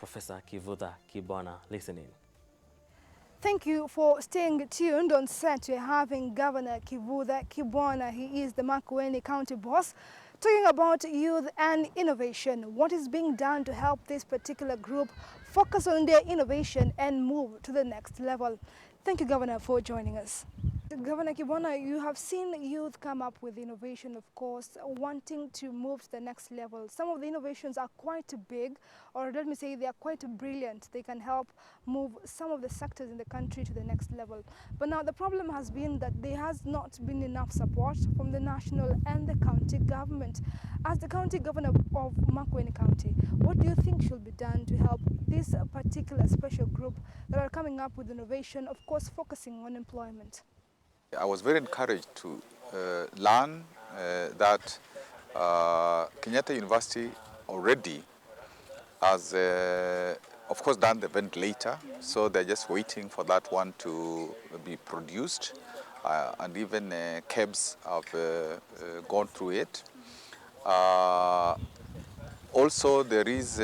Professor Kivutha, Kibwana, listening. Thank you for staying tuned. On set, we're having Governor Kivutha Kibwana. He is the Makueni County boss, talking about youth and innovation. What is being done to help this particular group focus on their innovation and move to the next level. Thank you, Governor, for joining us. Governor Kibwana, you have seen youth come up with innovation, of course, wanting to move to the next level. Some of the innovations are quite big, or let me say they are quite brilliant. They can help move some of the sectors in the country to the next level. But now the problem has been that there has not been enough support from the national and the county government. As the county governor of Makueni County, what do you think should be done to help this particular special group that are coming up with innovation, of course, focusing on employment? I was very encouraged to learn that Kenyatta University already has, of course, done the ventilator, so they're just waiting for that one to be produced, and even cabs have gone through it. Also, there is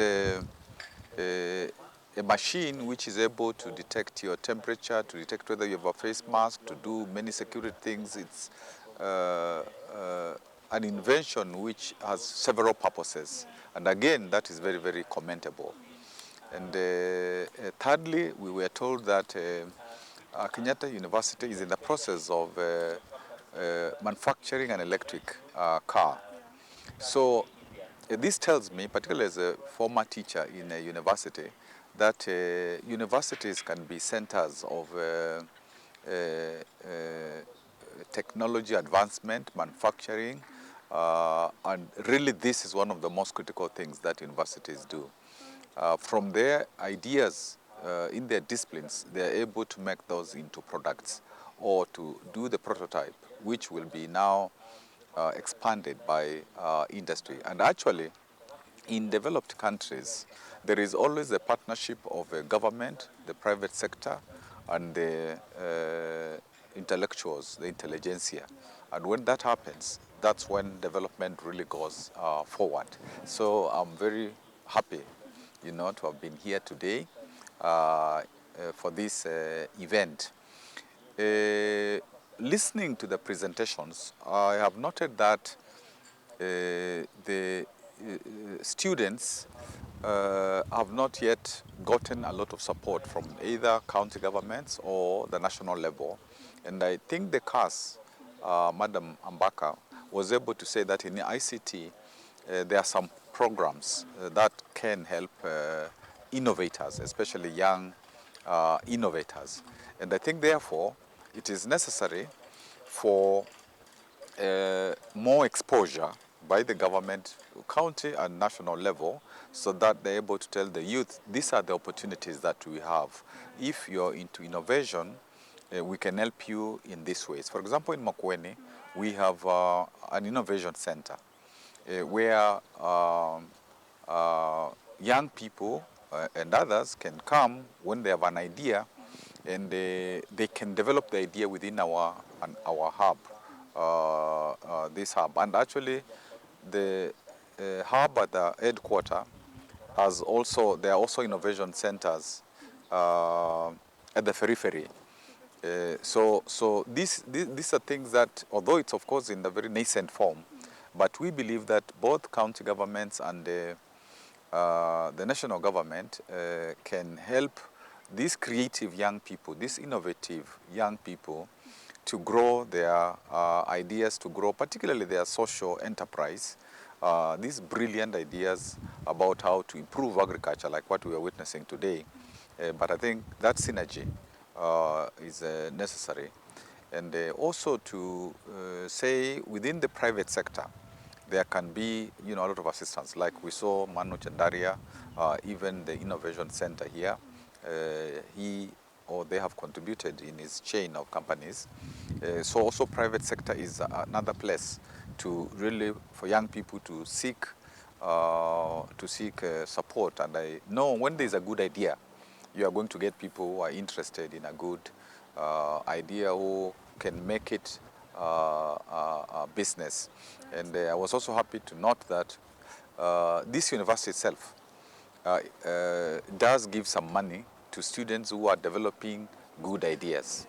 a machine which is able to detect your temperature, to detect whether you have a face mask, to do many security things. It's an invention which has several purposes. And again, that is very, very commendable. And thirdly, we were told that Kenyatta University is in the process of manufacturing an electric car. So this tells me, particularly as a former teacher in a university, that universities can be centers of technology advancement, manufacturing, and really this is one of the most critical things that universities do. From their ideas in their disciplines, they are able to make those into products or to do the prototype, which will be now expanded by industry. And actually, in developed countries, there is always a partnership of the government, the private sector, and the intellectuals, the intelligentsia. And when that happens, that's when development really goes forward. So I'm very happy, to have been here today for this event. Listening to the presentations, I have noted that the students have not yet gotten a lot of support from either county governments or the national level. And I think the CAS, Madam Ambaka, was able to say that in the ICT, there are some programs that can help innovators, especially young innovators. And I think, therefore, it is necessary for more exposure by the government, county and national level, so that they're able to tell the youth, these are the opportunities that we have. If you're into innovation, we can help you in these ways. For example, in Makueni, we have an innovation center where young people and others can come when they have an idea, and they can develop the idea within our hub, this hub. And actually, the hub at the headquarters has also, there are also innovation centers at the periphery. So these are things that, although it's of course in a very nascent form, but we believe that both county governments and the national government can help these creative young people, these innovative young people, to grow their ideas, to grow particularly their social enterprise, these brilliant ideas about how to improve agriculture, like what we are witnessing today. But I think that synergy is necessary. And also to say within the private sector, there can be, a lot of assistance. Like we saw Manu Chandaria, even the Innovation Center here, they have contributed in his chain of companies. So also private sector is another place to really, for young people to seek support. And I know when there's a good idea, you are going to get people who are interested in a good idea, who can make it a business. And I was also happy to note that this university itself does give some money to students who are developing good ideas.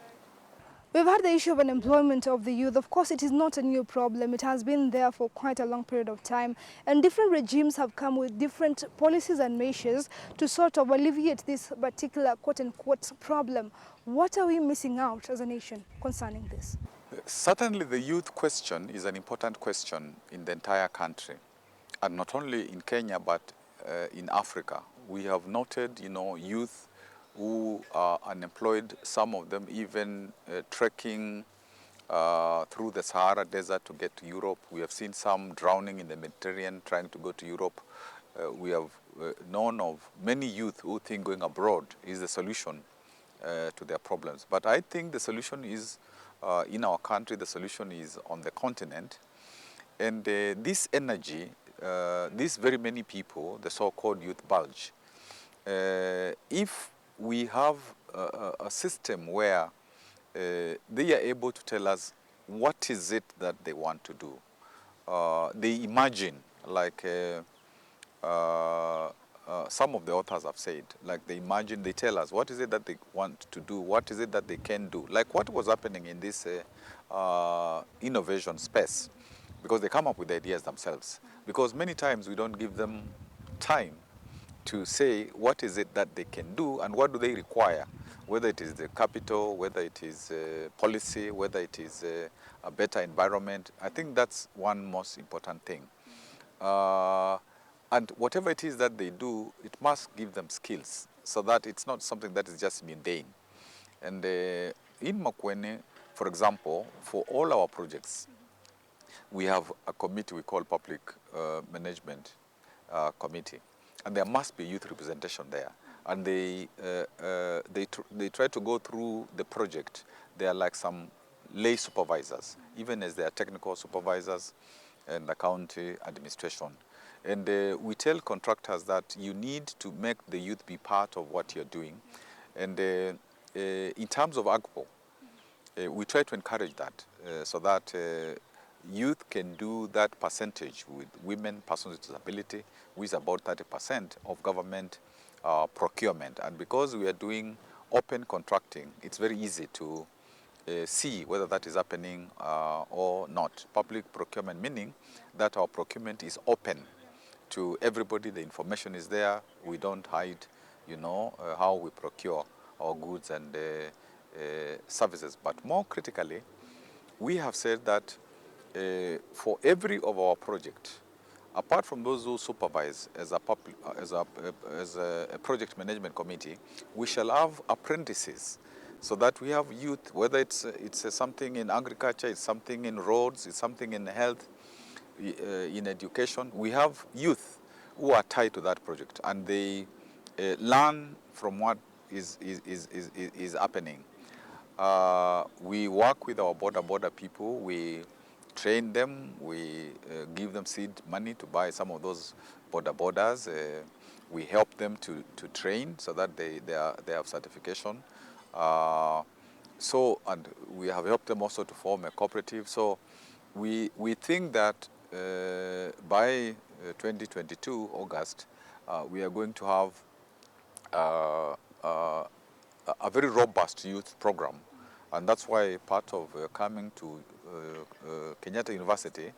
We've had the issue of unemployment of the youth. Of course, it is not a new problem. It has been there for quite a long period of time. And different regimes have come with different policies and measures to sort of alleviate this particular quote-unquote problem. What are we missing out as a nation concerning this? Certainly the youth question is an important question in the entire country. And not only in Kenya, but in Africa. We have noted, youth who are unemployed, some of them even trekking through the Sahara Desert to get to Europe. We have seen some drowning in the Mediterranean trying to go to Europe. We have known of many youth who think going abroad is the solution to their problems. But I think the solution is in our country, the solution is on the continent. And this energy, these very many people, the so-called youth bulge, if we have a system where they are able to tell us what is it that they want to do. They imagine, like some of the authors have said, like they imagine, they tell us what is it that they want to do, what is it that they can do. Like what was happening in this innovation space, because they come up with ideas themselves. Because many times we don't give them time to say what is it that they can do and what do they require, whether it is the capital, whether it is policy, whether it is a better environment. I think that's one most important thing. And whatever it is that they do, it must give them skills so that it's not something that is just mundane. And in Makueni, for example, for all our projects, we have a committee we call Public Management Committee. And there must be youth representation there. And they try to go through the project. They are like some lay supervisors, even as they are technical supervisors and the county administration. And we tell contractors that you need to make the youth be part of what you're doing. And in terms of AGPO, we try to encourage that so that youth can do that percentage with women, persons with disability, which is about 30% of government procurement. And because we are doing open contracting, it's very easy to see whether that is happening or not. Public procurement meaning that our procurement is open to everybody. The information is there. We don't hide, how we procure our goods and services. But more critically, we have said that for every of our project, apart from those who supervise as a project management committee, we shall have apprentices so that we have youth, whether it's something in agriculture, it's something in roads, it's something in health, in education. We have youth who are tied to that project and they learn from what is happening. We work with our border people. We train them. We give them seed money to buy some of those borders. We help them to train so that they have certification. And we have helped them also to form a cooperative. So we think that by 2022 August, we are going to have a very robust youth program. And that's why part of coming to Kenyatta University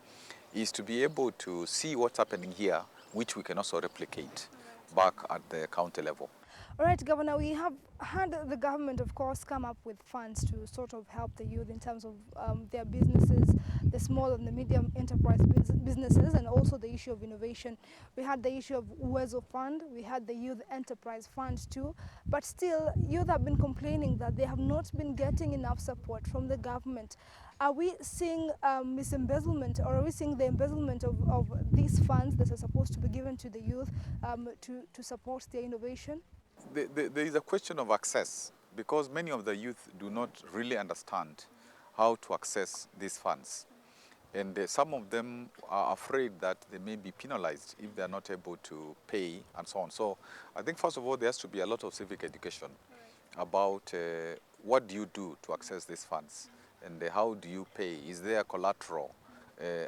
is to be able to see what's happening here, which we can also replicate back at the county level. All right, Governor, we have had the government, of course, come up with funds to sort of help the youth in terms of their businesses, the small and the medium enterprise businesses, and also the issue of innovation. We had the issue of Uwezo Fund, we had the Youth Enterprise Fund too, but still, youth have been complaining that they have not been getting enough support from the government. Are we seeing misembezzlement, or are we seeing the embezzlement of these funds that are supposed to be given to the youth to support their innovation? There is a question of access, because many of the youth do not really understand how to access these funds. And some of them are afraid that they may be penalized if they are not able to pay and so on. So I think, first of all, there has to be a lot of civic education about what do you do to access these funds, and how do you pay? Is there collateral?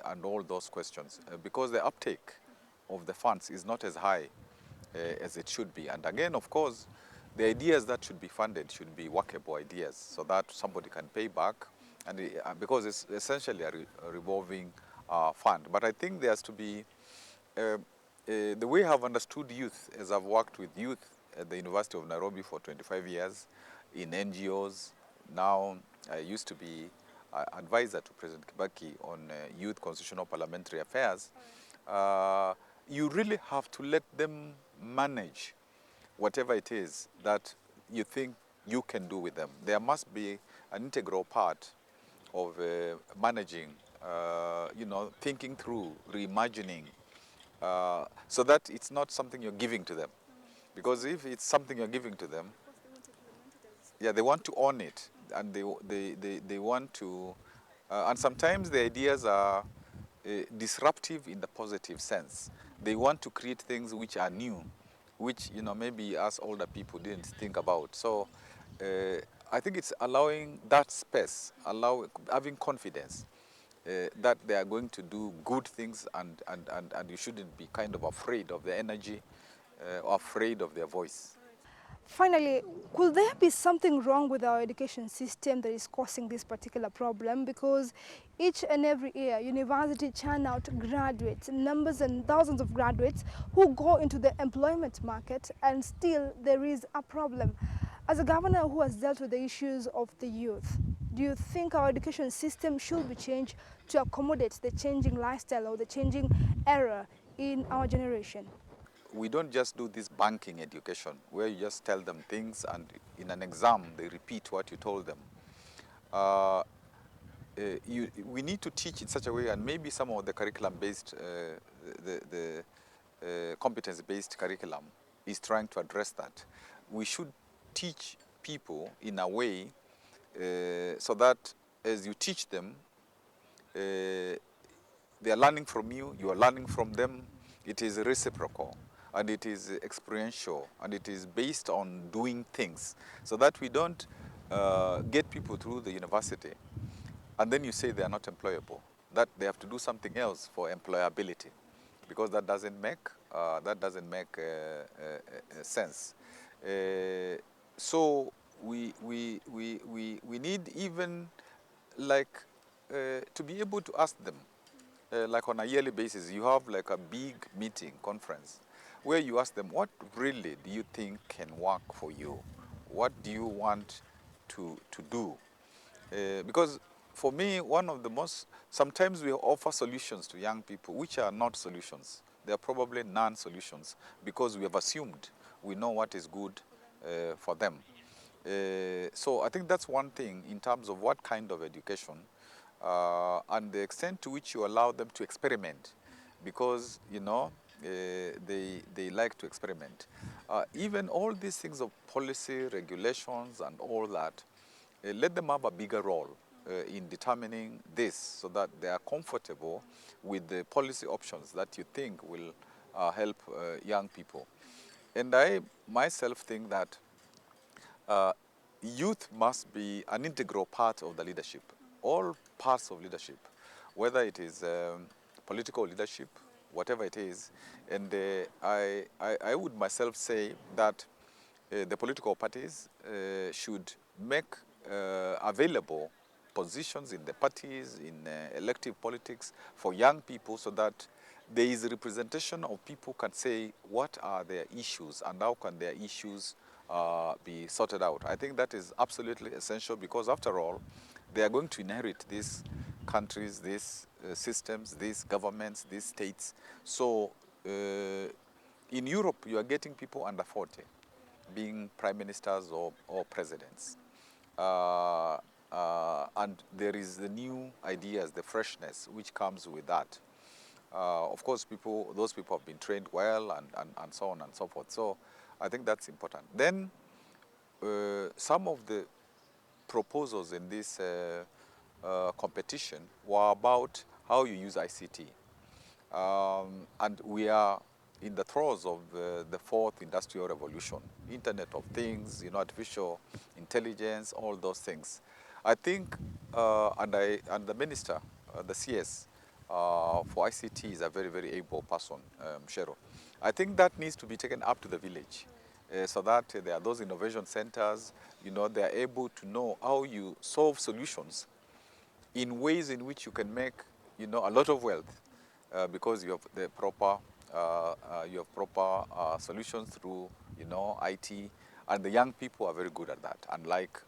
And all those questions. Because the uptake of the funds is not as high as it should be. And again, of course, the ideas that should be funded should be workable ideas so that somebody can pay back, and because it's essentially a revolving fund. But I think there has to be, the way I've understood youth, as I've worked with youth at the University of Nairobi for 25 years, in NGOs. Now, I used to be advisor to President Kibaki on youth constitutional parliamentary affairs. You really have to let them manage whatever it is that you think you can do with them. There must be an integral part of managing, thinking through, reimagining, so that it's not something you're giving to them. Because if it's something you're giving to them, yeah, they want to own it, and they want to, and sometimes the ideas are disruptive in the positive sense. They want to create things which are new, which maybe us older people didn't think about. So I think it's allowing that space, having confidence that they are going to do good things, and you shouldn't be kind of afraid of their energy, or afraid of their voice. Finally, could there be something wrong with our education system that is causing this particular problem? Because each and every year, university churn out graduates, numbers and thousands of graduates who go into the employment market, and still there is a problem. As a governor who has dealt with the issues of the youth, do you think our education system should be changed to accommodate the changing lifestyle or the changing era in our generation? We don't just do this banking education where you just tell them things and in an exam they repeat what you told them. We need to teach in such a way, and maybe some of the curriculum-based, the competence-based curriculum is trying to address that. We should teach people in a way so that as you teach them, they are learning from you, you are learning from them. It is reciprocal, and it is experiential, and it is based on doing things, so that we don't get people through the university and then you say they are not employable, that they have to do something else for employability, because that doesn't make sense. So we need even like to be able to ask them, like on a yearly basis, you have like a big meeting, conference, where you ask them, what really do you think can work for you? What do you want to do? Because for me, one of the most, sometimes we offer solutions to young people, which are not solutions. They are probably non-solutions, because we have assumed we know what is good for them. So I think that's one thing in terms of what kind of education, and the extent to which you allow them to experiment, because they like to experiment. Even all these things of policy, regulations, and all that, let them have a bigger role in determining this, so that they are comfortable with the policy options that you think will help young people. And I myself think that youth must be an integral part of the leadership, all parts of leadership, whether it is political leadership, whatever it is. And I would myself say that the political parties should make available positions in the parties, in elective politics for young people, so that there is a representation of people can say what are their issues and how can their issues be sorted out. I think that is absolutely essential, because after all, they are going to inherit these countries, these systems, these governments, these states. So in Europe, you are getting people under 40 being prime ministers or presidents. And there is the new ideas, the freshness, which comes with that. Of course, those people have been trained well, and so on and so forth. So I think that's important. Then some of the proposals in this competition were about how you use ICT. And we are in the throes of the fourth industrial revolution, Internet of Things, artificial intelligence, all those things. I think, and the minister, the CS, for ICT is a very, very able person, Shero. I think that needs to be taken up to the village so that there are those innovation centers, they are able to know how you solve solutions in ways in which you can make, a lot of wealth because you have the proper, solutions through, IT, and the young people are very good at that. Unlike,